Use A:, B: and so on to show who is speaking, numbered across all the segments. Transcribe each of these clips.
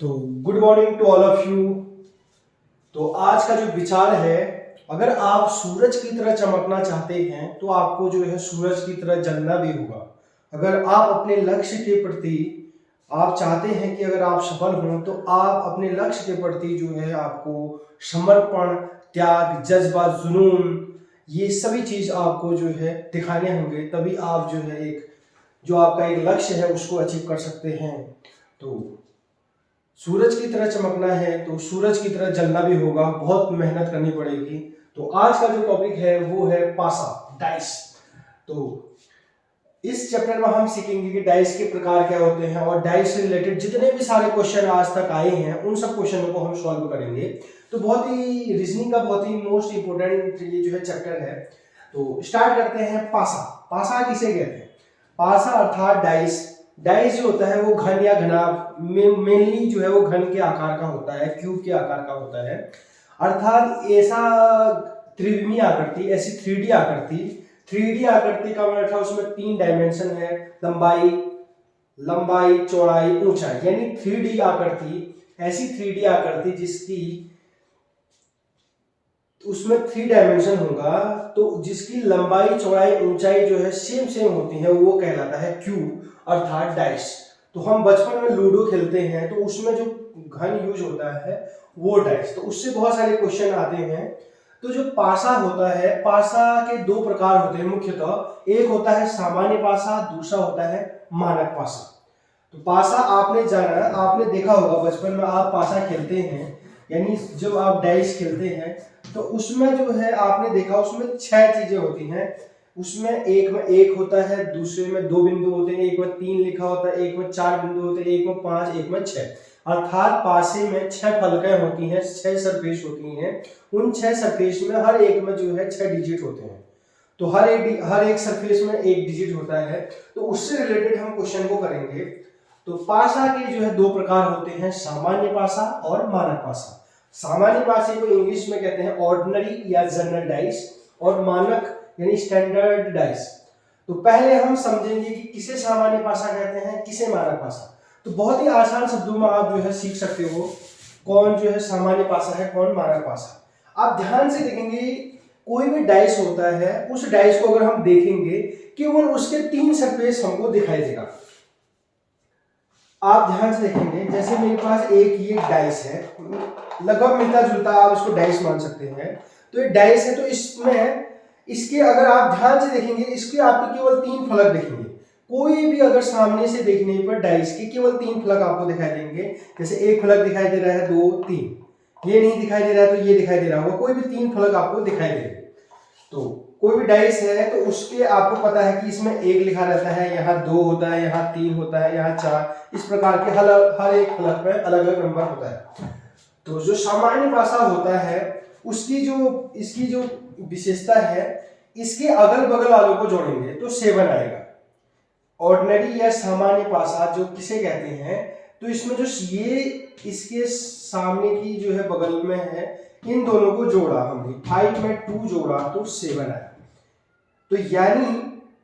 A: तो good morning to all of you. तो आज का जो विचार है, अगर आप सूरज की तरह चमकना चाहते हैं तो आपको जो है सूरज की तरह जलना भी होगा। अगर आप अपने लक्ष्य के प्रति आप चाहते हैं कि अगर आप सफल हों तो आप अपने लक्ष्य के प्रति जो है आपको समर्पण, त्याग, जज्बा, जुनून, ये सभी चीज आपको जो है दिखाने होंगे, तभी आप जो है एक जो आपका एक लक्ष्य है उसको अचीव कर सकते हैं। तो सूरज की तरह चमकना है तो सूरज की तरह जलना भी होगा, बहुत मेहनत करनी पड़ेगी। तो आज का जो टॉपिक है वो है पासा, डाइस। तो इस चैप्टर में हम सीखेंगे कि डाइस के प्रकार क्या होते हैं और डाइस से रिलेटेड जितने भी सारे क्वेश्चन आज तक आए हैं उन सब क्वेश्चनों को हम सॉल्व करेंगे। तो बहुत ही रीजनिंग का बहुत ही मोस्ट इंपोर्टेंट ये जो है चैप्टर है। तो स्टार्ट करते हैं। पासा, पासा किसे कहते हैं? पासा अर्थात डाइस। डाइस जो होता है वो घन या घनाभ मेनली जो है वो घन के आकार का होता है, क्यूब के आकार का होता है। अर्थात ऐसा त्रिविमीय आकृति, ऐसी 3D आकृति, 3D आकृति का मतलब उसमें 3 डायमेंशन है, लंबाई, चौड़ाई, ऊंचाई, यानी 3D आकृति, ऐसी 3D आकृति जिसकी उसमें 3 डायमेंशन होगा, तो जिसकी लंबाई, चौड़ाई, ऊंचाई जो है सेम होती है, वो कहलाता है क्यूब अर्थात डाइस। तो हम बचपन में लूडो खेलते हैं तो उसमें जो घन यूज होता है वो डाइस, तो उससे बहुत सारे क्वेश्चन आते हैं। तो जो पासा होता है, पासा के 2 प्रकार होते हैं मुख्यतः। एक होता है सामान्य पासा, दूसरा होता है मानक पासा। तो पासा आपने जाना, आपने देखा होगा बचपन में आप पासा खेलते हैं, यानी जब आप डाइस खेलते हैं तो उसमें जो है आपने देखा उसमें 6 चीजें होती हैं। उसमें एक में 1 होता है, दूसरे में 2 बिंदु होते हैं, एक में 3 लिखा होता है, एक में 4 बिंदु होते हैं, एक में 5, एक में 6। अर्थात पासे में 6 फलकें होती हैं, 6 सरफेस होती हैं। उन 6 सरफेस में हर एक में जो है 6 डिजिट होते हैं। तो हर एक सरफेस में 1 डिजिट होता है। तो उससे रिलेटेड हम क्वेश्चन को करेंगे। तो पासा के जो है 2 प्रकार होते हैं, सामान्य पासा और मानक पासा। सामान्य पासे को इंग्लिश में कहते हैं ऑर्डिनरी या जनरल डाइस, और मानक यानी स्टैंडर्ड डाइस। तो पहले हम समझेंगे कि किसे सामान्य पासा कहते हैं, किसे मानक पासा। तो बहुत ही आसान शब्दों में आप जो है सीख सकते हो कौन जो है सामान्य पासा है, कौन मानक पासा। आप ध्यान से देखेंगे कोई भी डाइस होता है, उस डाइस को अगर हम देखेंगे केवल उसके 3 सरफेस हमको दिखाई देगा। आप ध्यान से देखेंगे, जैसे मेरे पास एक ये डाइस है, लगभग मिलता जुलता, आप इसको डाइस मान सकते हैं। तो ये डाइस है, तो इसमें इसके अगर आप ध्यान से देखेंगे इसके आपको केवल 3 फलक दिखेंगे। कोई भी अगर सामने से देखने पर डाइस के केवल 3 फलक आपको दिखाई देंगे। जैसे एक फलक दिखाई दे रहा है, 2, 3, ये नहीं दिखाई दे रहा है तो ये दिखाई दे रहा होगा, कोई भी 3 फलक आपको दिखाई देंगे। तो कोई भी डाइस है तो उसके आपको पता है कि इसमें 1 लिखा रहता है, यहाँ 2 होता है, यहाँ 3 होता है, यहाँ 4, इस प्रकार के हर एक फलक में अलग अलग नंबर होता है। तो जो सामान्य पासा होता है इसकी जो विशेषता है, इसके अगल बगल वालों को जोड़ेंगे तो 7 आएगा। ऑर्डिनरी या सामान्य पासा जो किसे कहते हैं, तो इसमें जो ये इसके सामने की जो है बगल में है, इन दोनों को जोड़ा हमने, 5 में 2 जोड़ा तो 7 आया। तो यानी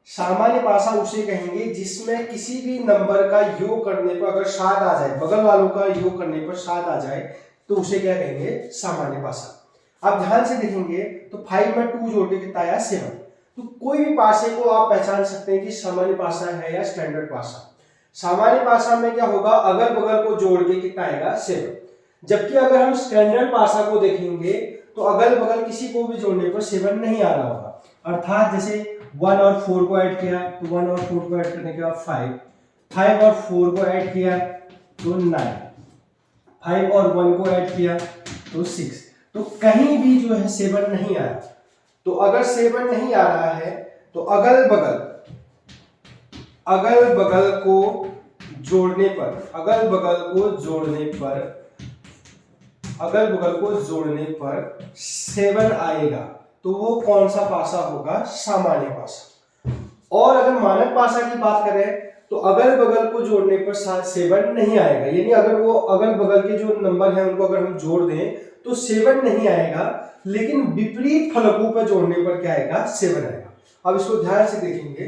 A: सामान्य पासा उसे कहेंगे जिसमें किसी भी नंबर का योग करने पर अगर 7 आ जाए, बगल वालों का योग करने पर 7 आ जाए, तो उसे क्या कहेंगे, सामान्य पासा। आप ध्यान से देखेंगे तो 5 में 2 जोड़ के कितना आया, 7। तो कोई भी पासे को आप पहचान सकते हैं कि सामान्य पासा है या स्टैंडर्ड पासा। सामान्य पासा में क्या होगा, अगल बगल को जोड़ के कितना आएगा, 7। जबकि अगर हम स्टैंडर्ड पासा को देखेंगे तो अगल बगल किसी को भी जोड़ने पर 7 नहीं आ रहा होगा। अर्थात जैसे 1 और 4 को ऐड किया तो 1 और 4 को ऐड करने के बाद 5 और 4 को ऐड किया तो 9, 5 और 1 को ऐड किया तो 6। तो कहीं भी जो है 7 नहीं आया। तो अगर 7 नहीं आ रहा है तो अगल बगल को जोड़ने पर 7 आएगा, तो वो कौन सा पासा होगा, सामान्य पासा। और अगर मानक पासा की बात करें तो अगल बगल को जोड़ने पर 7 नहीं आएगा, यानी अगर वो अगल बगल के जो नंबर हैं उनको अगर हम जोड़ दें तो 7 नहीं आएगा, लेकिन विपरीत फलकों पर जोड़ने पर क्या आएगा, 7 आएगा। अब इसको ध्यान से देखेंगे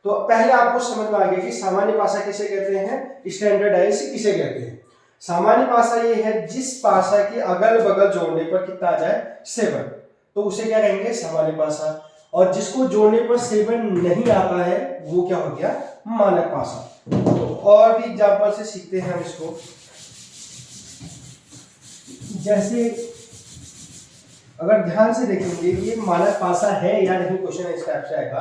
A: तो पहले आपको समझ में आ गया कि सामान्य पासा किसे कहते हैं, स्टैंडर्ड डाइस किसे कहते हैं। सामान्य पासा ये है जिस पासा के अगल बगल जोड़ने पर कितना आ जाए 7, तो उसे क्या कहेंगे सामान्य पासा। और जिसको जोड़ने पर 7 नहीं आता है वो क्या हो गया मानक पासा। तो और भी एग्जांपल से सीखते हैं हम इसको। जैसे अगर ध्यान से देखेंगे ये मानक पासा है या नहीं, क्वेश्चन इस टाइप से आएगा।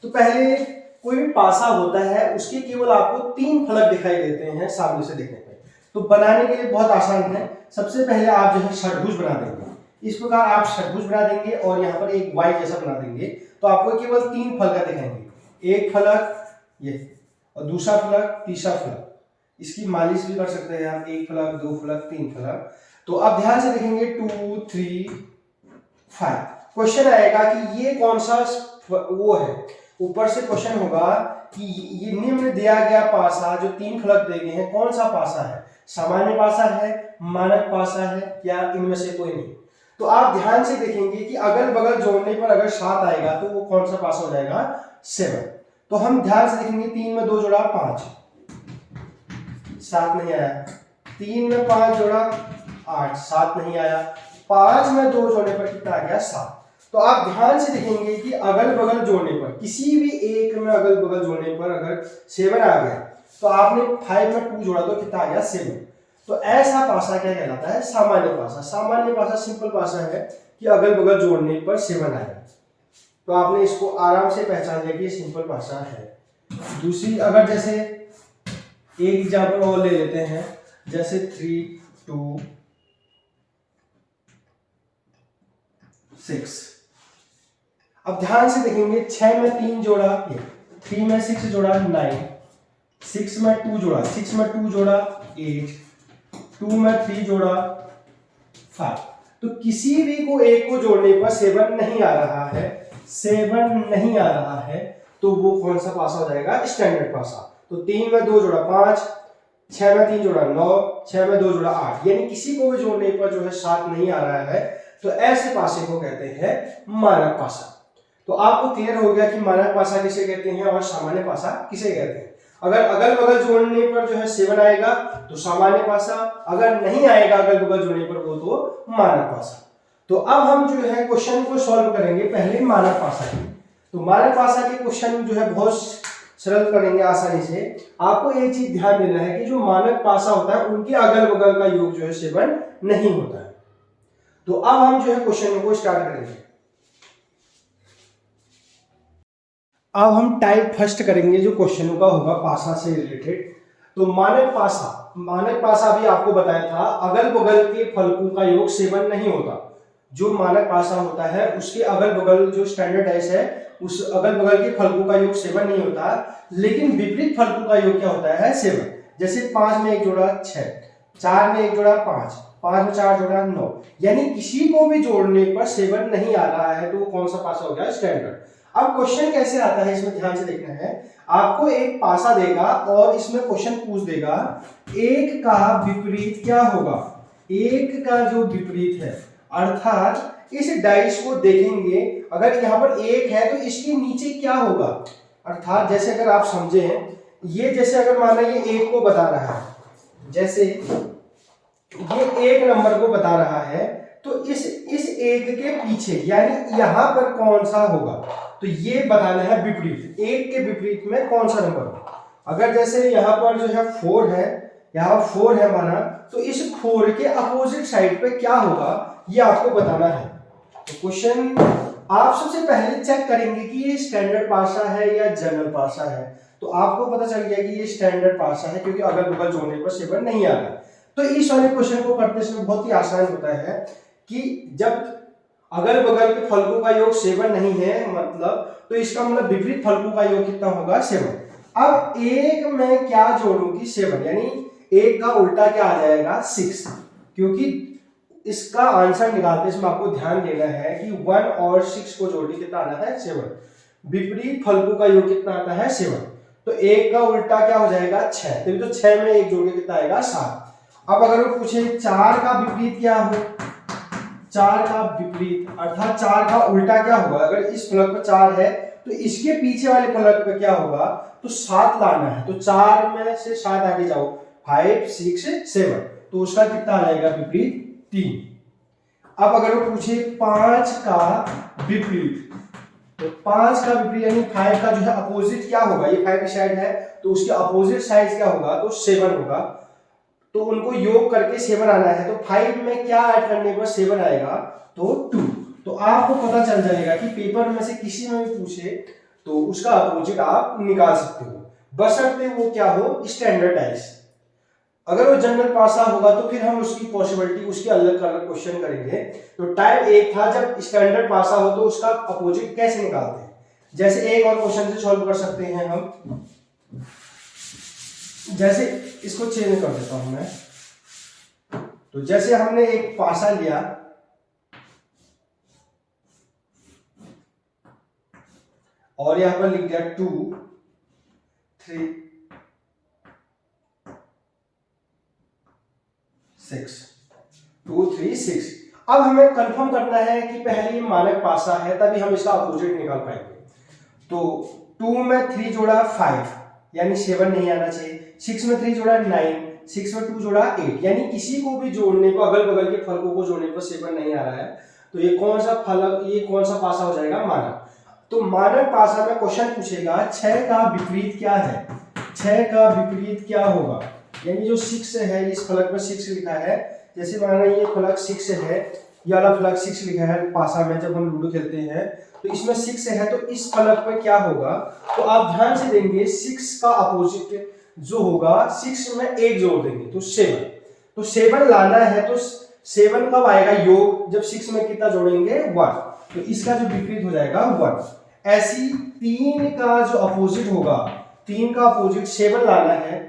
A: तो पहले कोई भी पासा होता है उसके केवल आपको 3 फलक दिखाई देते हैं सामने से देखने पे। तो बनाने के लिए बहुत आसान है। सबसे पहले आप जो है षट्भुज बना देंगे, इस प्रकार आप षट्भुज बना देंगे और यहाँ पर एक वाई जैसा बना देंगे, तो आपको केवल 3 फलक दिखाएंगे। एक फलक ये, और दूसरा फलक, तीसरा फलक। इसकी मालिश भी कर सकते हैं आप, 1 फलक, 2 फलक, 3 फलक। तो आप ध्यान से देखेंगे 2, 3, 5। क्वेश्चन आएगा कि ये कौन सा वो है। ऊपर से क्वेश्चन होगा कि ये निम्न दिया गया पासा जो 3 फलक दिए गए हैं कौन सा पासा है, सामान्य पासा है, मानक पासा है, या इनमें से कोई नहीं। तो आप ध्यान से देखेंगे कि अगल बगल जोड़ने पर अगर 7 आएगा तो वो कौन सा पासा हो जाएगा 7। तो हम ध्यान से देखेंगे 3 में 2 जोड़ा 5, 7 नहीं आया। 3 में 5 जोड़ा 8, 7 नहीं आया। 5 में 2 जोड़ने पर कितना आ गया 7। तो आप ध्यान से देखेंगे कि अगल बगल जोड़ने पर किसी भी एक में अगल बगल जोड़ने पर अगर 7 आ गया तो आपने 5 में 2 जोड़ा तो कितना आ गया 7। तो ऐसा पासा क्या कहलाता है सामान्य पासा। सामान्य पासा सिंपल पासा है कि अगल बगल जोड़ने पर 7 आएगा। तो आपने इसको आराम से पहचान लिया कि ये सिंपल पासा है। दूसरी अगर जैसे एक एग्जाम्पल और ले लेते हैं, जैसे 3, 2, 6। अब ध्यान से देखेंगे 6 में 3 जोड़ा 3 में 6 जोड़ा 9, 6 में 2 जोड़ा 6 में 2 जोड़ा 8, 2 में 3 जोड़ा 5। तो किसी भी को एक को जोड़ने पर 7 नहीं आ रहा है, 7 नहीं आ रहा है, तो वो कौन सा पासा हो जाएगा स्टैंडर्ड पासा। तो 3 में 2 जोड़ा 5, 6 में 3 जोड़ा 9, 6 में 2 जोड़ा 8, यानी किसी को भी जोड़ने पर जो है 7 नहीं आ रहा है, तो ऐसे पासे को कहते हैं मानक पासा। तो आपको क्लियर हो गया कि मानक पासा किसे कहते हैं और सामान्य पासा किसे कहते हैं। अगर अगल बगल जोड़ने पर जो है 7 आएगा तो सामान्य पासा, अगर नहीं आएगा अगल बगल जोड़ने पर वो तो मानक पासा। तो अब हम जो है क्वेश्चन को सॉल्व करेंगे पहले मानक पासा की। तो मानक पासा के क्वेश्चन जो है बहुत सरल करेंगे आसानी से। आपको एक चीज ध्यान देना है कि जो मानक पासा होता है उनके अगल बगल का योग जो है 7 नहीं होता है। तो अब हम जो है क्वेश्चन को स्टार्ट करेंगे। अब हम टाइप फर्स्ट करेंगे जो क्वेश्चनों का होगा पासा से रिलेटेड। तो मानक पासा भी आपको बताया था अगल बगल के फलकों का योग 7 नहीं होता। जो मानक पासा होता है उसके अगल बगल जो स्टैंडर्ड डाइस है उस अगल बगल के फलकों का योग 7 नहीं होता, लेकिन विपरीत फलकों का योग क्या होता है 7। जैसे 5 में 1 जोड़ा 6, 4 में 1 जोड़ा 5, 5 में 4 जोड़ा 9, यानी किसी को भी जोड़ने पर 7 नहीं आ रहा है तो वो कौन सा पासा हो गया स्टैंडर्ड। अब क्वेश्चन कैसे आता है इसमें ध्यान से देखना है। आपको एक पासा देगा और इसमें क्वेश्चन पूछ देगा एक का विपरीत क्या होगा। एक का जो विपरीत है अर्थात इस डाइस को देखेंगे, अगर यहाँ पर 1 है तो इसके नीचे क्या होगा। अर्थात जैसे अगर आप समझे ये, जैसे अगर माना ये 1 को बता रहा है, जैसे ये 1 नंबर को बता रहा है, तो इस 1 के पीछे यानी यहाँ पर कौन सा होगा, तो ये बताना है विपरीत। 1 के विपरीत में कौन सा नंबर होगा। अगर जैसे यहाँ पर जो है 4 है, यहाँ 4 है माना, तो इस 4 के अपोजिट साइड पे क्या होगा ये आपको बताना है। तो क्वेश्चन आप सबसे पहले चेक करेंगे कि ये स्टैंडर्ड पासा है या जनरल पासा है। तो आपको पता चल गया कि ये स्टैंडर्ड पासा है क्योंकि अगल बगल जोड़ने पर 7 नहीं आ रहा। तो इस वाले क्वेश्चन को करते समय बहुत ही आसान होता है कि जब अगल बगल के फलकों का योग 7 नहीं है मतलब, तो इसका मतलब विपरीत फलकों का योग कितना होगा 7। अब 1 में क्या जोड़ूंगी 7, यानी 1 का उल्टा क्या आ जाएगा 6, क्योंकि इसका आंसर निकालते समय आपको ध्यान देना है कि 1 और 6 को जोड़ के कितना आता है 7। विपरीत फलकों का योग कितना आता है 7। तो 1 का उल्टा क्या हो जाएगा 6, तो 6 में 1 जोड़ के कितना आएगा 7। अब अगर वो पूछे 4 का विपरीत क्या हो, 4 का विपरीत अर्थात 4 का उल्टा क्या होगा। अगर इस फलक पर 4 है तो इसके पीछे वाले फलक पे क्या होगा, तो 7 लाना है। तो 4 में से 7 आगे जाओ, 5, 6, 7, तो उसका कितना आ जाएगा विपरीत 3। अब अगर वो पूछे 5 का विपरीत, तो 5 का विपरीत यानी 5 का जो है अपोजिट क्या होगा, ये 5 की साइड है तो उसके अपोजिट साइड क्या होगा, तो 7 होगा। तो उनको योग करके 7 आना है, तो 5 में क्या ऐड करने पर 7 आएगा, तो 2। तो आपको पता चल जाएगा कि पेपर में से किसी में भी पूछे तो उसका अपोजिट आप निकाल सकते हो, बशर्ते वो क्या हो, स्टैंडर्डाइज। अगर वो जनरल पासा होगा तो फिर हम उसकी पॉसिबिलिटी उसके अलग अलग क्वेश्चन करेंगे। तो टाइप 1 था जब स्टैंडर्ड पासा हो तो उसका अपोजिट कैसे निकालते हैं, जैसे एक और क्वेश्चन से सॉल्व कर सकते हैं हम। जैसे इसको चेंज कर देता हूं मैं। तो जैसे हमने एक पासा लिया, और यहां पर लिख दिया 2 3 6 2 3 6। अब हमें कंफर्म करना है कि पहले ये मानक पासा है, तभी हम इसका अपोजिट निकाल पाएंगे। तो 2 में 3 जोड़ा 5 यानी 7 नहीं आना चाहिए, 6 में 3 जोड़ा 9, 6 में 2 जोड़ा 8, यानी किसी को भी जोड़ने को, अगल बगल के फलकों को जोड़ने पर 7 नहीं आ रहा है। तो ये कौन सा फलक, ये कौन सा पासा हो जाएगा, मानक। तो मानक पासा में क्वेश्चन पूछेगा 6 का विपरीत क्या है, 6 का विपरीत क्या होगा, यानी जो 6 है, इस फलक में 6 लिखा है, जैसे माना ये फलक 6 है, ये वाला फलक 6 लिखा है पासा में, जब हम लूडो खेलते हैं तो इसमें 6 है, तो इस फलक पे क्या होगा, तो आप ध्यान से देंगे 6 का अपोजिट जो होगा, 6 में 1 जोड़ देंगे तो 7। तो 7 लाना है, तो 7 कब आएगा योग, जब 6 में कितना जोड़ेंगे 1, तो इसका जो विपरीत हो जाएगा 1। ऐसी 3 का जो अपोजिट होगा, 3 का अपोजिट 7 लाना है,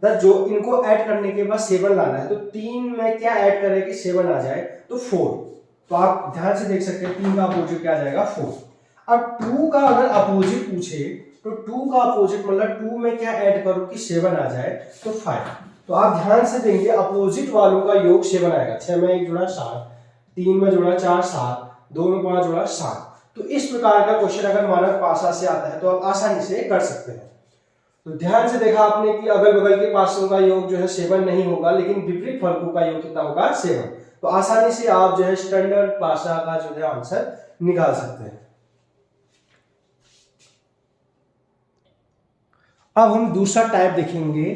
A: जो इनको ऐड करने के बाद 7 लाना है, तो 3 में क्या ऐड करें कि 7 आ जाए, तो 4। तो आप ध्यान से देख सकते हैं 3 का अपोजिट क्या आ जाएगा, 4। अब 2 का अगर अपोजिट पूछे तो 2 का अपोजिट मतलब 2 में क्या ऐड करो कि 7 आ जाए, तो 5। तो आप ध्यान से देंगे अपोजिट वालों का योग 7 आएगा, 6 में 1 जोड़ा 7, 3 में जोड़ा 4 7, 2 में 5 जोड़ा 7। तो इस प्रकार का क्वेश्चन अगर मानक पासा से आता है तो आप आसानी से कर सकते हैं। तो ध्यान से देखा आपने कि अगल बगल के पासों का योग जो है 7 नहीं होगा, लेकिन विपरीत फलकों का योग कितना होगा, 7। तो आसानी से आप जो है स्टैंडर्ड पासा का जो है आंसर निकाल सकते हैं। अब हम दूसरा टाइप देखेंगे,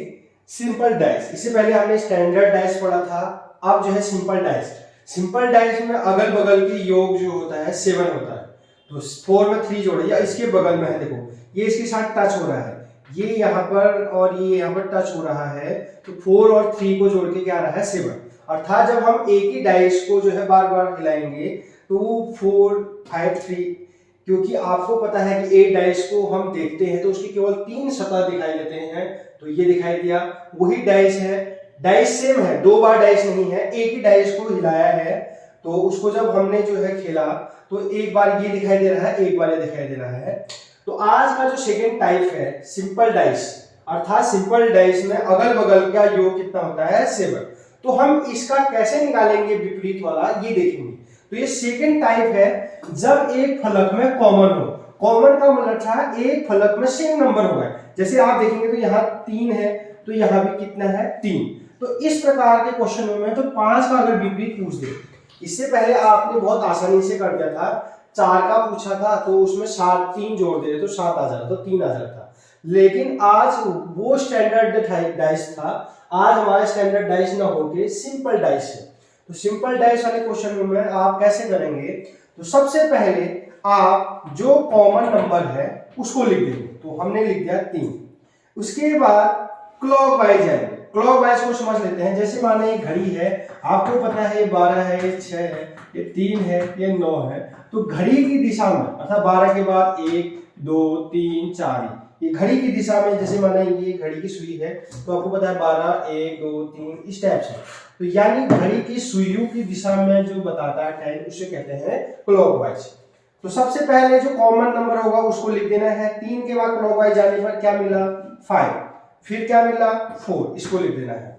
A: सिंपल डाइस। इससे पहले हमने स्टैंडर्ड डाइस पढ़ा था, अब जो है सिंपल डाइस। सिंपल डाइस में अगल बगल के योग जो होता है 7 होता है, तो 4 में 3 जोड़े, या इसके बगल में है, देखो ये इसके साथ टच हो रहा है, ये यहाँ पर और ये यहाँ पर टच हो रहा है, तो 4 और 3 को जोड़ के क्या आ रहा है, 7। अर्थात जब हम एक ही डाइस को जो है बार बार हिलाएंगे तो 4 5 3, क्योंकि आपको पता है कि एक डाइस को हम देखते हैं तो उसकी केवल 3 सतह दिखाई देते हैं, तो ये दिखाई दिया, वही डाइस है, डाइस सेम है, 2 बार डाइस नहीं है, एक ही डाइस को हिलाया है, तो उसको जब हमने जो है खेला तो एक बार ये दिखाई दे रहा है, एक बार ये दिखाई दे रहा है। तो आज का जो सेकेंड टाइप है सिंपल डाइस, अर्थात सिंपल डाइस में अगल बगल का योग कितना होता है, 7। तो हम इसका कैसे निकालेंगे विपरीत वाला, ये देखेंगे। तो ये सेकेंड टाइप है जब एक फलक में कॉमन हो। कॉमन का मतलब था एक फलक में सेम नंबर होगा, जैसे आप देखेंगे तो यहाँ 3 है, तो यहाँ भी कितना है, 3। तो इस प्रकार के क्वेश्चनों में तो 5 का अगर विपरीत पूछ दे, इससे पहले आपने बहुत आसानी से कर दिया था, 4 का पूछा था तो उसमें 7 3 जोड़ दे तो 7 आ जाता, तो 3 आ जाता। लेकिन आज वो स्टैंडर्ड डाइस था, आज हमारा स्टैंडर्ड डाइस ना होके सिंपल डाइस है। तो सिंपल डाइस वाले क्वेश्चन में आप कैसे करेंगे, तो सबसे पहले आप जो कॉमन नंबर है उसको लिख देंगे, तो हमने लिख दिया 3। उसके बाद क्लॉकवाइज जाएंगे, क्लॉकवाइज को समझ लेते हैं। जैसे माने ये घड़ी है, आपको पता है ये 12 है, ये 6 है, ये 3 है, ये 9 है, तो घड़ी की दिशा में अर्थात 12 के बाद 1 2 3 4, ये घड़ी की दिशा में, जैसे माना ये घड़ी की सुई है तो आपको पता है 12 1 2 3 इस टाइप से, तो यानी घड़ी की सुइयों की दिशा में जो बताता है टाइम, उसे कहते हैं क्लॉकवाइज। तो सबसे पहले जो कॉमन नंबर होगा उसको लिख देना है, 3 के बाद क्लॉकवाइज जाने पर क्या मिला, 5, फिर क्या मिला 4, इसको लिख देना है।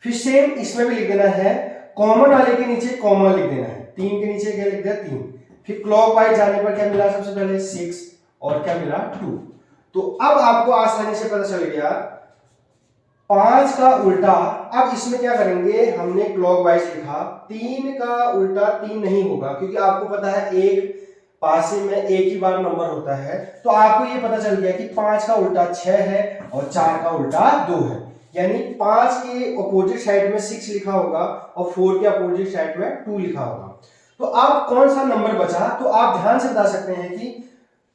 A: फिर सेम इसमें भी लिख देना है, कॉमन वाले के नीचे कॉमन लिख देना है, 3 के नीचे क्या लिख दिया 3। फिर क्लॉकवाइज जाने पर क्या मिला, सबसे पहले 6 और क्या मिला 2। तो अब आपको आसानी से पता चल गया 5 का उल्टा, अब इसमें क्या करेंगे, हमने क्लॉकवाइज लिखा, 3 का उल्टा 3 नहीं होगा, क्योंकि आपको पता है एक पासे में एक ही बार नंबर होता है। तो आपको ये पता चल गया कि 5 का उल्टा 6 है और 4 का उल्टा 2 है, यानी 5 के अपोजिट साइड में 6 लिखा होगा और 4 के अपोजिट साइड में 2 लिखा होगा। तो अब कौन सा नंबर बचा, तो आप ध्यान से बता सकते हैं कि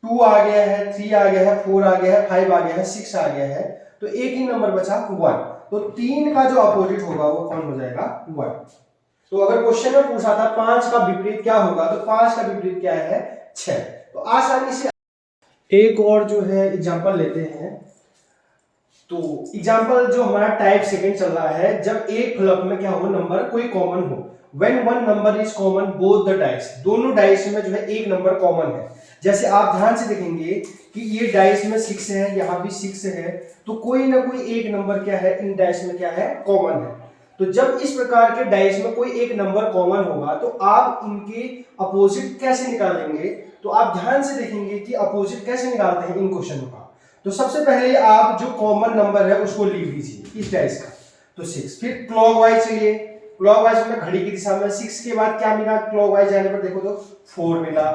A: 2 आ गया है, 3 आ गया है, 4 आ गया है, 5 आ गया है, 6 आ गया है, तो एक ही नंबर बचा 1। तो 3 का जो अपोजिट होगा वो कौन हो जाएगा, 1। तो अगर क्वेश्चन में पूछा था 5 का विपरीत क्या होगा, तो 5 का विपरीत क्या है, 6। तो आसानी से एक और जो है एग्जांपल लेते हैं। तो एग्जांपल जो हमारा टाइप सेकंड चल रहा है, जब एक फलक में क्या हो, नंबर कोई कॉमन हो, when one number is common both the dice, दोनों डाइस में जो है एक नंबर कॉमन है। जैसे आप ध्यान से देखेंगे कि ये डाइस में 6 है, यहाँ भी 6 है, तो कोई ना कोई एक नंबर क्या है, इन डाइस में क्या है, कॉमन है। तो जब इस प्रकार के डाइस में कोई एक नंबर कॉमन होगा तो आप इनके अपोजिट कैसे निकालेंगे, तो आप ध्यान से देखेंगे कि अपोजिट कैसे निकालते हैं इन क्वेश्चनों का। तो सबसे पहले आप जो कॉमन नंबर है उसको लिख लीजिए इस डाइस का, तो 6। फिर क्लॉकवाइज चलिए, क्लॉकवाइज में घड़ी की दिशा में 6 के बाद क्या मिला, क्लॉकवाइज जाने पर देखो तो 4 मिला,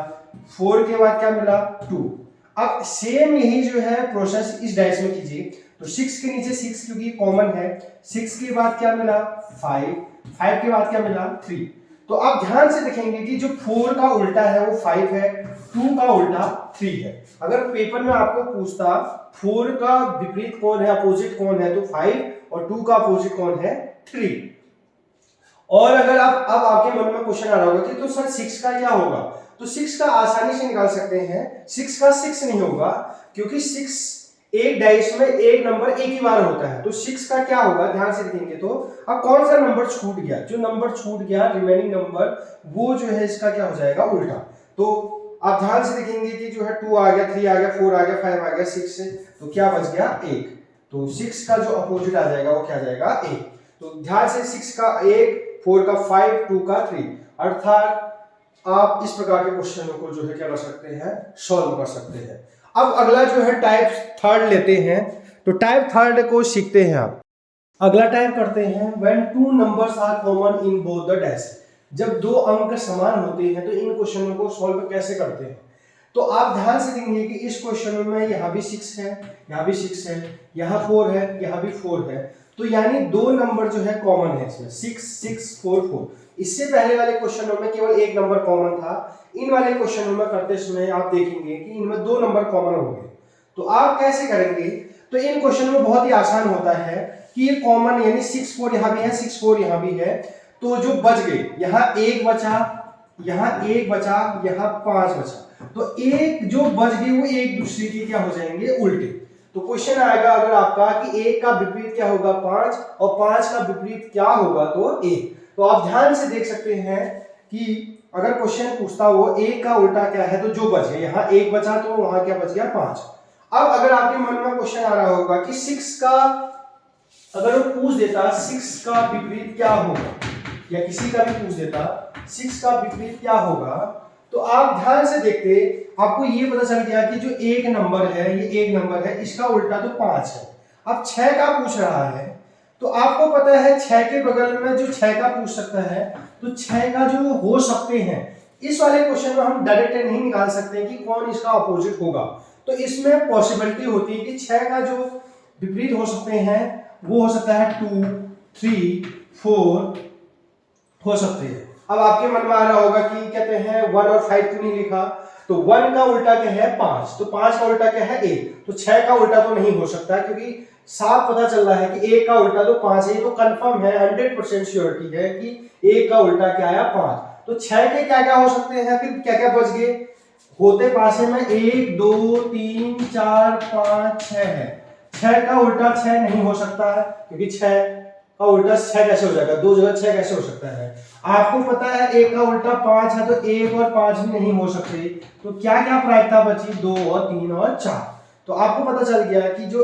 A: 4 के बाद क्या मिला, 2। अब सेम यही जो है प्रोसेस इस डाइस में कीजिए, तो 6 के नीचे 6 क्योंकि कॉमन है, 6 के बाद क्या मिला, 5, 5 के बाद क्या मिला, 3। तो आप ध्यान से देखेंगे कि जो 4 का उल्टा है वो 5 है, 2 का उल्टा 3 है। अगर पेपर में आपको पूछता 4 का विपरीत कौन है, अपोजिट कौन है, तो 5, और 2 का अपोजिट कौन है, 3। और अगर आप अब आपके मन में क्वेश्चन आ रहा होगा कि तो सर 6 का क्या होगा, तो 6 का आसानी से निकाल सकते हैं। 6 का 6 नहीं होगा, क्योंकि 6 एक डाइस में एक नंबर एक ही बार होता है, तो 6 का क्या होगा, ध्यान से देखेंगे तो अब कौन सा नंबर छूट गया, जो नंबर छूट गया रिमेनिंग नंबर, वो जो है इसका क्या हो जाएगा, उल्टा। तो आप ध्यान से देखेंगे कि जो है 2 आ गया, 3 आ गया, 4 आ गया, 5 आ गया, 6 से, तो क्या बच गया, 1। तो 6 का जो अपोजिट आ जाएगा वो क्या आ जाएगा, 1। तो ध्यान से 6 का 1, 4 का 5, 2 का 3, अर्थात आप इस प्रकार के क्वेश्चनों को जो है क्या कर सकते हैं, सॉल्व कर सकते हैं। अब अगला जो है टाइप थर्ड लेते हैं, तो टाइप थर्ड को सीखते हैं आप। अगला टाइप करते हैं when two numbers are common in both the dash, जब दो अंक समान होते हैं तो इन क्वेश्चनों को सॉल्व कैसे करते हैं। तो आप ध्यान से देखेंगे कि इस क्वेश्चन में यहाँ भी 6 है, यहाँ भी 6 है, यहाँ 4 है, यहाँ भी 4 है, तो यानी दो नंबर जो है कॉमन है इसमें, 6 6 4 4। इससे पहले वाले क्वेश्चनों में केवल एक नंबर कॉमन था, इन वाले क्वेश्चनों में करते समय आप देखेंगे कि इनमें दो नंबर कॉमन होंगे। तो आप कैसे करेंगे, तो इन क्वेश्चन में बहुत ही आसान होता है कि ये कॉमन यानी 6 4 यहाँ भी है, 6 4 यहाँ भी है, तो जो बच गए, यहाँ 1 बचा, यहाँ 1 बचा, यहाँ 5 बचा, तो एक जो बच गए वो एक दूसरे के क्या हो जाएंगे, उल्टे। तो क्वेश्चन आएगा अगर आपका कि 1 का विपरीत क्या होगा, 5, और 5 का विपरीत क्या होगा, तो 1। तो आप ध्यान से देख सकते हैं कि अगर क्वेश्चन पूछता हो 1 का उल्टा क्या है, तो जो बच गया, यहाँ 1 बचा तो वहां क्या बच गया, 5। अब अगर आपके मन में क्वेश्चन आ रहा होगा कि 6 का, अगर वो पूछ देता 6 का विपरीत क्या होगा, या किसी का भी पूछ देता 6 का विपरीत क्या होगा, तो आप ध्यान से देखते आपको ये पता चल गया कि जो एक नंबर है, ये एक नंबर है, इसका उल्टा तो 5 है। अब 6 का पूछ रहा है, तो आपको पता है 6 के बगल में जो 6 का पूछ सकता है, तो 6 का जो हो सकते हैं, इस वाले क्वेश्चन में हम डायरेक्ट नहीं निकाल सकते कि कौन इसका अपोजिट होगा। तो इसमें पॉसिबिलिटी होती है कि 6 का जो विपरीत हो सकते हैं वो हो सकता है 2 3 4 हो सकते हैं। अब आपके मन में आ रहा होगा कि कहते हैं 1 और 5 क्यों नहीं लिखा, तो 1 का उल्टा क्या है, 5, तो 5 का उल्टा क्या है, 1, तो 6 का उल्टा तो नहीं हो सकता, क्योंकि साफ पता चल रहा है कि 1 का उल्टा तो 5 है, तो कंफर्म है, 100% श्योरिटी है कि 1 का उल्टा क्या आया, 5। तो 6 के क्या क्या हो सकते हैं, फिर क्या क्या बच गए, होते पासे में 1 2 3 4 5 6 है, 6 का उल्टा 6 नहीं हो सकता है, क्योंकि 6 का उल्टा 6 कैसे हो जाएगा, दो जगह 6 कैसे हो सकता है। आपको पता है 1 का उल्टा 5 है, तो 1 और 5 भी नहीं हो सकते, तो क्या क्या प्रायिकता बची, 2 और 3 और 4। तो आपको पता चल गया कि जो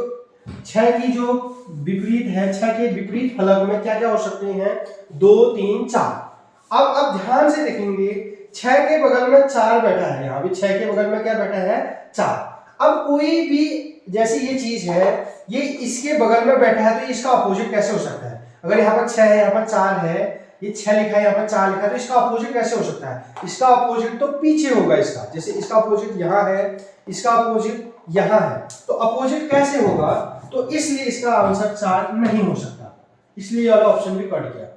A: 6 की जो विपरीत है, 6 के विपरीत फलक में क्या क्या हो सकते हैं, 2 3 4। अब ध्यान से देखेंगे 6 के बगल में 4 बैठा है, यहाँ भी 6 के बगल में क्या बैठा है, 4। अब कोई भी, जैसे ये चीज है ये इसके बगल में बैठा है तो इसका अपोजिट कैसे हो सकता है? अगर यहाँ पर 6 है, यहाँ पर 4 है, ये 6 लिखा है, यहाँ पर 4 लिखा है, तो इसका अपोजिट कैसे हो सकता है? इसका अपोजिट तो पीछे होगा इसका, जैसे इसका अपोजिट यहाँ है, इसका अपोजिट यहाँ है, तो अपोजिट कैसे होगा? तो इसलिए इसका आंसर 4 नहीं हो सकता, इसलिए वाला ऑप्शन भी कट गया।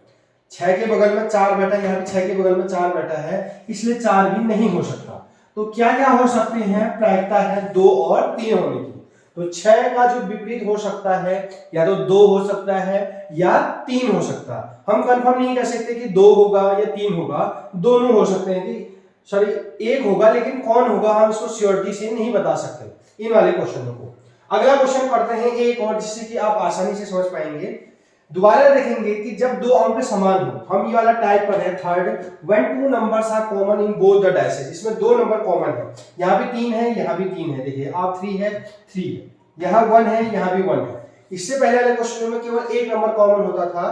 A: 6 के बगल में 4 बैठा है, यहाँ 6 के बगल में 4 बैठा है, इसलिए 4 भी नहीं हो सकता। तो क्या क्या हो सकते हैं? प्रायिकता है 2 और 3 होने की। तो 6 का जो विपरीत हो सकता है या तो 2 हो सकता है या 3 हो सकता है। हम कंफर्म नहीं कर सकते कि 2 होगा या 3 होगा, दोनों हो सकते हैं कि सॉरी 1 होगा, लेकिन कौन होगा हम इसको श्योरिटी से नहीं बता सकते इन वाले क्वेश्चनों को। अगला क्वेश्चन पढ़ते हैं एक और, जिससे कि आप आसानी से समझ पाएंगे। दोबारा देखेंगे कि जब दो अंक समान हो, हम ये वाला टाइप कर रहे हैं third, when two numbers are common in both the dices, इसमें दो नंबर कॉमन है, यहाँ भी 3 है, यहाँ भी 3 है, देखिए आप 3 है, 3 है, यहाँ 1 है, यहाँ भी 1 है। इससे पहले वाले क्वेश्चन में केवल एक नंबर कॉमन होता था,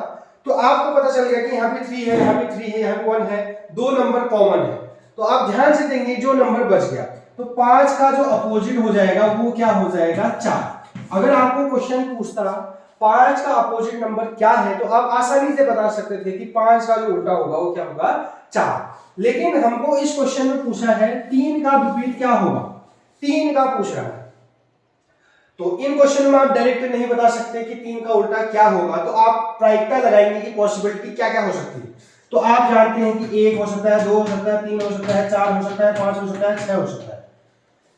A: तो आपको पता चल गया कि यहाँ भी 3 है, यहाँ भी 3 है, यहाँ भी 1 है, दो नंबर कॉमन है। तो आप ध्यान से देंगे जो नंबर बच गया, तो 5 का जो अपोजिट हो जाएगा वो क्या हो जाएगा? 4। अगर आपको क्वेश्चन पूछता 5 का अपोजिट नंबर क्या है, तो आप आसानी से बता सकते थे कि 5 का जो उल्टा होगा वो क्या होगा? 4। लेकिन हमको इस क्वेश्चन में पूछा है 3 का विपरीत क्या होगा, 3 का पूछ रहा है। तो इन क्वेश्चन में आप डायरेक्ट नहीं बता सकते कि 3 का उल्टा क्या होगा, तो आप प्रायिकता लगाएंगे कि पॉसिबिलिटी क्या क्या हो सकती है। तो आप जानते हैं कि 1 हो सकता है, 2 हो सकता है, 3 हो सकता है, 4 हो सकता है, 5 हो सकता है, 6 हो सकता है,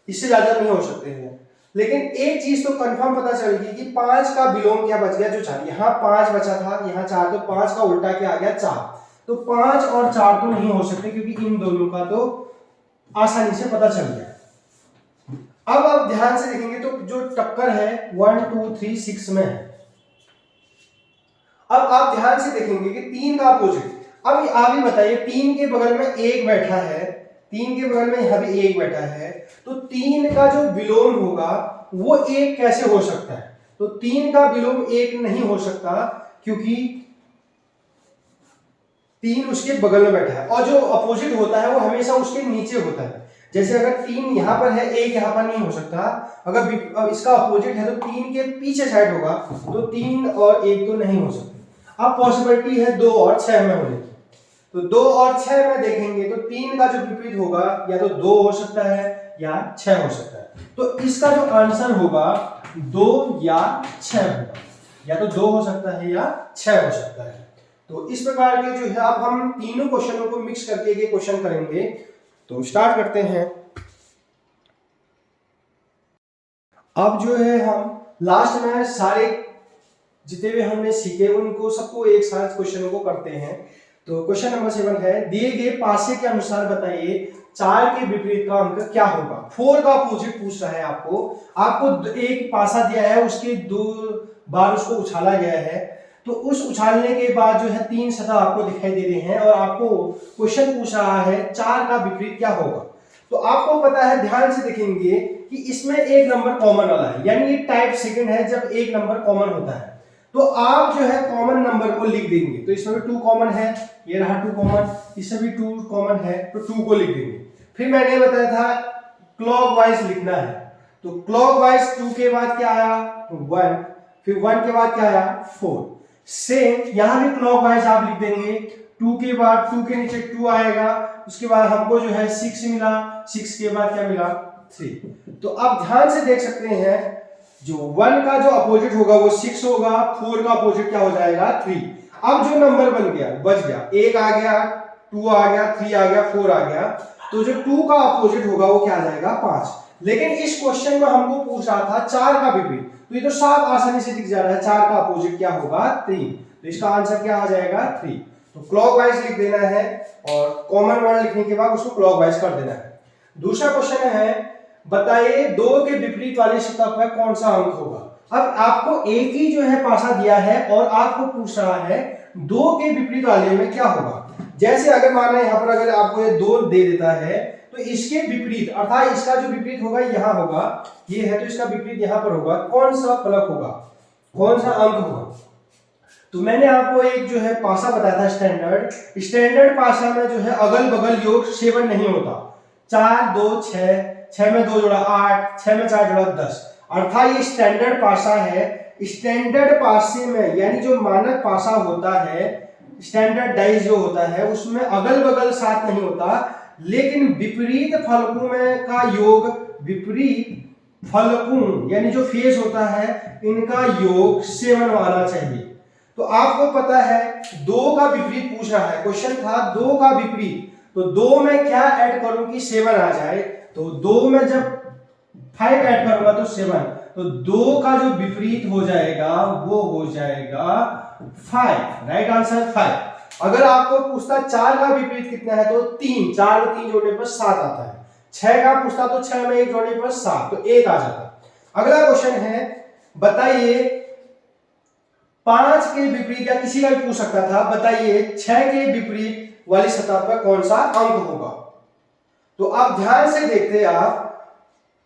A: इससे ज्यादा नहीं हो सकते हैं। लेकिन एक चीज तो कंफर्म पता चल गई कि 5 का विलोम क्या बच गया, जो 4, यहाँ 5 बचा था, यहाँ 4, तो 5 का उल्टा क्या आ गया? 4। तो 5 और 4 तो नहीं हो सकते, क्योंकि इन दोनों का तो आसानी से पता चल गया। अब आप ध्यान से देखेंगे तो जो टक्कर है 1 2 3 6 में है। अब आप ध्यान से देखेंगे कि 3 का अपोजिट, अब आप ही बताइए 3 के बगल में 1 बैठा है, 3 के बगल में यहां भी 1 बैठा है, तो 3 का जो विलोम होगा वो 1 कैसे हो सकता है? तो 3 का विलोम 1 नहीं हो सकता, क्योंकि 3 उसके बगल में बैठा है, और जो अपोजिट होता है वो हमेशा उसके नीचे होता है। जैसे अगर 3 यहां पर है, 1 यहां पर नहीं हो सकता, अगर इसका अपोजिट है तो 3 के पीछे साइड होगा, तो 3 और 1 तो नहीं हो सकते। अब पॉसिबिलिटी है 2 और 6 में होने की, तो 2 और 6 में देखेंगे तो 3 का जो विपरीत होगा या तो 2 हो सकता है या 6 हो सकता है। तो इसका जो आंसर होगा 2 या 6 होगा, या तो 2 हो सकता है या 6 हो सकता है। तो इस प्रकार के जो है अब हम तीनों क्वेश्चनों को मिक्स करके ये क्वेश्चन करेंगे। तो स्टार्ट करते हैं। अब जो है हम लास्ट में सारे जितने भी हमने सीखे उनको सबको एक साथ क्वेश्चनों को करते हैं। तो क्वेश्चन नंबर 7 है, दिए गए पासे के अनुसार बताइए 4 के विपरीत का अंक क्या होगा। 4 का अपोजिट पूछ रहा है आपको एक पासा दिया है, उसके 2 बार उसको उछाला गया है, तो उस उछालने के बाद जो है 3 सतह आपको दिखाई दे रहे हैं, और आपको क्वेश्चन पूछ रहा है 4 का विपरीत क्या होगा। तो आपको पता है, ध्यान से देखेंगे कि इसमें एक नंबर कॉमन वाला है, यानी ये टाइप सेकंड है जब एक नंबर कॉमन होता है। तो आप जो है कॉमन नंबर को लिख देंगे, तो इसमें भी 2 कॉमन है, ये रहा 2 कॉमन, इसमें भी 2 कॉमन है, तो 2 को लिख देंगे। फिर मैंने बताया था क्लॉकवाइज लिखना है, तो क्लॉकवाइज 2 के बाद क्या आया? 1, फिर 1 के बाद क्या आया? 4। सेम यहां भी क्लॉकवाइज आप लिख देंगे, 2 के बाद 2 के नीचे 2 आएगा, उसके बाद हमको जो है 6 मिला, 6 के बाद क्या मिला? 3। तो आप ध्यान से देख सकते हैं जो 1 का जो अपोजिट होगा वो 6 होगा, 4 का अपोजिट क्या हो जाएगा? 3। अब जो नंबर बच गया 1 आ गया, 2 आ गया, 3 आ गया, 4 आ गया, तो जो 2 का अपोजिट होगा वो क्या आ जाएगा? 5। लेकिन इस क्वेश्चन में हमको पूछ रहा था 4 का विपरीत, तो ये तो साफ आसानी से दिख जा रहा है 4 का अपोजिट क्या होगा? 3। तो इसका आंसर क्या आ जाएगा? 3। तो क्लॉकवाइज लिख देना है, और कॉमन वर्ड लिखने के बाद उसको क्लॉकवाइज कर देना है। दूसरा क्वेश्चन है, बताइए 2 के विपरीत वाले सतह पर कौन सा अंक होगा। अब आपको एक ही जो है पासा दिया है और आपको पूछ रहा है 2 के विपरीत वाले में क्या होगा। जैसे अगर माना यहाँ पर अगर आपको ये 2 दे देता है, तो इसके विपरीत अर्थात इसका जो विपरीत होगा यहाँ होगा, ये है तो इसका विपरीत यहाँ पर होगा, कौन सा फलक होगा, कौन सा अंक होगा। तो मैंने आपको एक जो है पासा बताया था स्टैंडर्ड पासा में जो है अगल बगल योग 7 नहीं होता। 4 2 6, 6 में 2 जोड़ा 8, 6 में 4 जोड़ा 10। अर्थात ये स्टैंडर्ड पासा है। स्टैंडर्ड पासे में यानी जो मानक पासा होता है, स्टैंडर्ड डाइस जो होता है उसमें अगल बगल 7 नहीं होता, लेकिन विपरीत फलकों में का योग, विपरीत फलकों यानी जो फेस होता है इनका योग 7 आना चाहिए। तो आपको पता है 2 का विपरीत पूछ रहा है, क्वेश्चन था 2 का विपरीत, तो 2 में क्या ऐड करूं कि 7 आ जाए, तो 2 में जब 5 ऐड करूंगा तो 7, तो 2 का जो विपरीत हो जाएगा वो हो जाएगा 5, राइट आंसर 5। अगर आपको पूछता 4 का विपरीत कितना है तो 3, 4 में 3 जोड़ने पर 7 आता है। 6 का पूछता तो 6 में 1 जोड़ने पर 7, तो 1 आ जाता। अगला क्वेश्चन है, बताइए 5 के विपरीत, या किसी का भी पूछ सकता था, बताइए 6 के विपरीत वाली सतह पर कौन सा अंक होगा। तो आप ध्यान से देखते आप,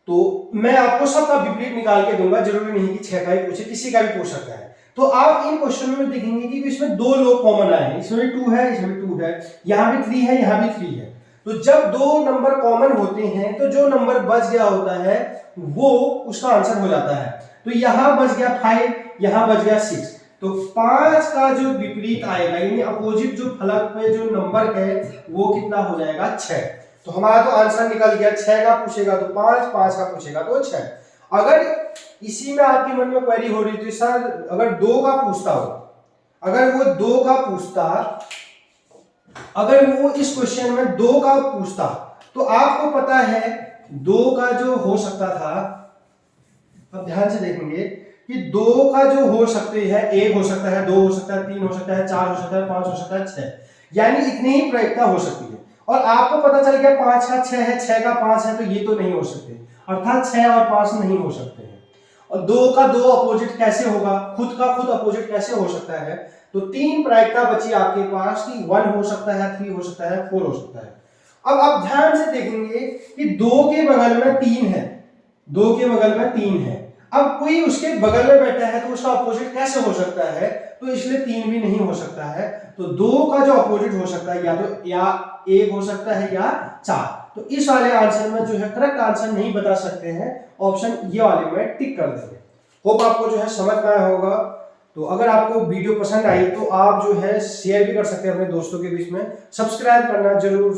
A: तो मैं आपको सबका विपरीत निकाल के दूंगा, जरूरी नहीं कि 6 का ही पूछे, किसी का भी पूछ सकता है। तो आप इन क्वेश्चन में देखेंगे कि इसमें 2 लोग कॉमन आए हैं, इसमें 2 है, इसमें 2 है, यहां भी 3 है, यहां भी 3 है। तो जब 2 नंबर कॉमन होते हैं तो जो नंबर बच गया होता है वो उसका आंसर हो जाता है। तो यहां बच गया 5, यहां बच गया 6, तो 5 का जो विपरीत आएगा यानी अपोजिट जो फलक पे जो नंबर है वो कितना हो जाएगा 6। तो हमारा तो आंसर निकल गया, 6 का पूछेगा तो 5, 5 का पूछेगा तो 6। अगर इसी में आपके मन में क्वेरी हो रही थी सर अगर 2 का पूछता हो, अगर वो 2 का पूछता, अगर वो इस क्वेश्चन में 2 का पूछता, तो आपको पता है 2 का जो हो सकता था, अब ध्यान से देखेंगे कि 2 का जो हो सकते हैं, 1 हो सकता है, 2 हो सकता है, 3 हो सकता है, 4 हो सकता है, 5 हो सकता है, 6, यानी इतनी ही प्रायिकता हो सकती है। और आपको पता चल गया 5 का 6 है, 6 का 5 है, तो ये तो नहीं हो सकते, अर्थात 6 और 5 नहीं हो सकते हैं। और 2 का 2 अपोजिट कैसे होगा, खुद का खुद अपोजिट कैसे हो सकता है, तो 3 प्रायिकता बची आपके पास कि 1 हो सकता है, 3 हो सकता है, 4 हो सकता है। अब आप ध्यान से देखेंगे कि 2 के बगल में 3 है, 2 के बगल में 3 है, अब कोई उसके बगल में बैठा है तो उसका अपोजिट कैसे हो सकता है, तो इसलिए 3 भी नहीं हो सकता है। तो 2 का जो अपोजिट हो सकता है या तो या 1 हो सकता है या 4। तो इस वाले आंसर में जो है करेक्ट आंसर नहीं बता सकते हैं, ऑप्शन ये वाले में टिक कर देंगे। होप आपको जो है समझ में आया होगा। तो अगर आपको वीडियो पसंद आई तो आप जो है शेयर भी कर सकते हैं अपने दोस्तों के बीच में, सब्सक्राइब करना जरूर